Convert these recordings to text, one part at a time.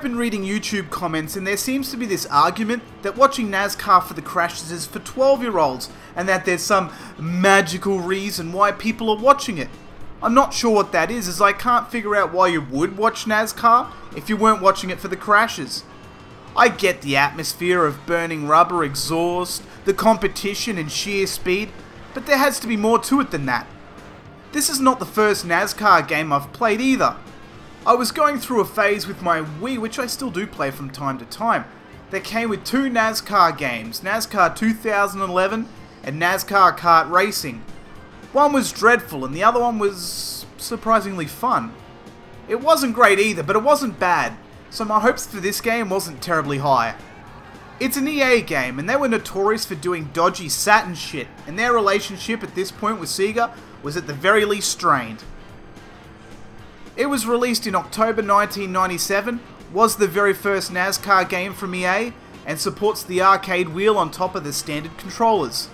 been reading YouTube comments and there seems to be this argument that watching NASCAR for the crashes is for 12-year-olds and that there's some magical reason why people are watching it. I'm not sure what that is, as I can't figure out why you would watch NASCAR if you weren't watching it for the crashes. I get the atmosphere of burning rubber, exhaust, the competition and sheer speed, but there has to be more to it than that. This is not the first NASCAR game I've played either. I was going through a phase with my Wii, which I still do play from time to time, that came with two NASCAR games, NASCAR 2011 and NASCAR Kart Racing. One was dreadful and the other one was surprisingly fun. It wasn't great either, but it wasn't bad, so my hopes for this game wasn't terribly high. It's an EA game and they were notorious for doing dodgy Saturn shit, and their relationship at this point with Sega was at the very least strained. It was released in October 1997, was the very first NASCAR game from EA, and supports the arcade wheel on top of the standard controllers.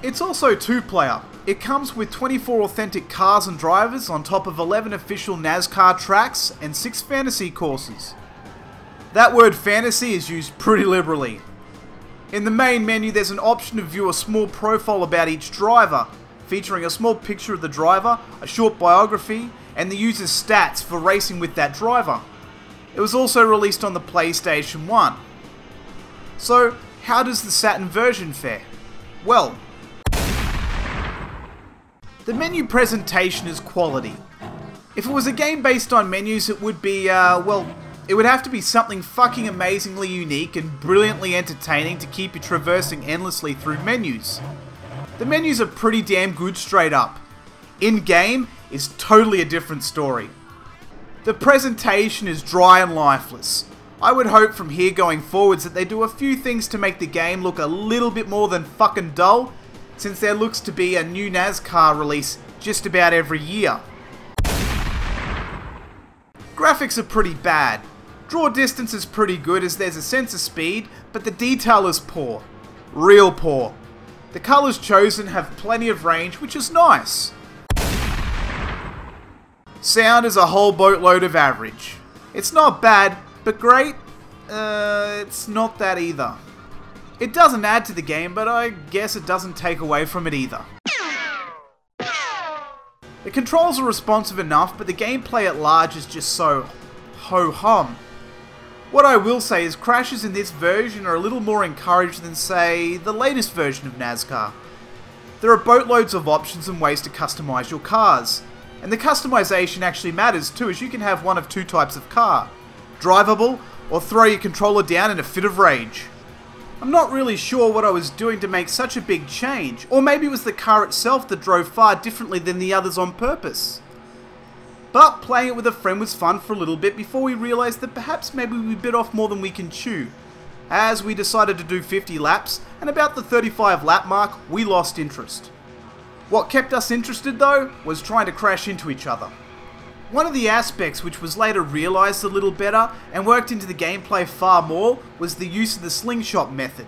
It's also two-player. It comes with 24 authentic cars and drivers on top of 11 official NASCAR tracks and 6 fantasy courses. That word fantasy is used pretty liberally. In the main menu there's an option to view a small profile about each driver, featuring a small picture of the driver, a short biography, and the user's stats for racing with that driver. It was also released on the PlayStation 1. So, how does the Saturn version fare? Well, the menu presentation is quality. If it was a game based on menus, it would be, it would have to be something fucking amazingly unique and brilliantly entertaining to keep you traversing endlessly through menus. The menus are pretty damn good straight up. In-game is totally a different story. The presentation is dry and lifeless. I would hope from here going forwards that they do a few things to make the game look a little bit more than fucking dull, since there looks to be a new NASCAR release just about every year. Graphics are pretty bad. Draw distance is pretty good as there's a sense of speed, but the detail is poor. Real poor. The colours chosen have plenty of range, which is nice. Sound is a whole boatload of average. It's not bad, but great? It's not that either. It doesn't add to the game, but I guess it doesn't take away from it either. The controls are responsive enough, but the gameplay at large is just so ho-hum. What I will say is crashes in this version are a little more encouraged than, say, the latest version of NASCAR. There are boatloads of options and ways to customize your cars. And the customization actually matters too, as you can have one of two types of car. Drivable, or throw your controller down in a fit of rage. I'm not really sure what I was doing to make such a big change, or maybe it was the car itself that drove far differently than the others on purpose. But playing it with a friend was fun for a little bit before we realised that perhaps maybe we bit off more than we can chew. As we decided to do 50 laps, and about the 35 lap mark, we lost interest. What kept us interested though, was trying to crash into each other. One of the aspects which was later realised a little better and worked into the gameplay far more was the use of the slingshot method.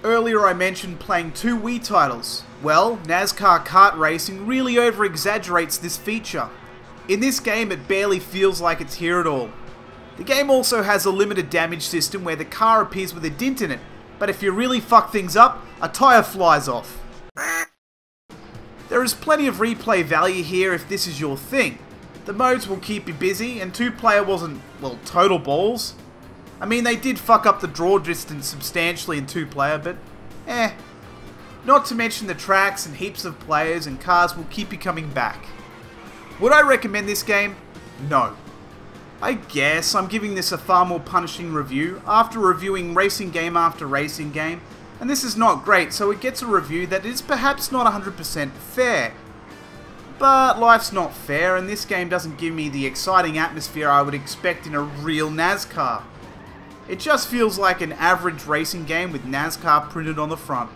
Earlier I mentioned playing 2 Wii titles. Well, NASCAR Kart Racing really over-exaggerates this feature. In this game it barely feels like it's here at all. The game also has a limited damage system where the car appears with a dint in it, but if you really fuck things up, a tyre flies off. There is plenty of replay value here if this is your thing. The modes will keep you busy, and 2-player wasn't, well, total balls. I mean, they did fuck up the draw distance substantially in 2-player, but Not to mention the tracks and heaps of players and cars will keep you coming back. Would I recommend this game? No. I guess I'm giving this a far more punishing review after reviewing racing game after racing game, and this is not great, so it gets a review that is perhaps not 100% fair. But life's not fair, and this game doesn't give me the exciting atmosphere I would expect in a real NASCAR. It just feels like an average racing game with NASCAR printed on the front.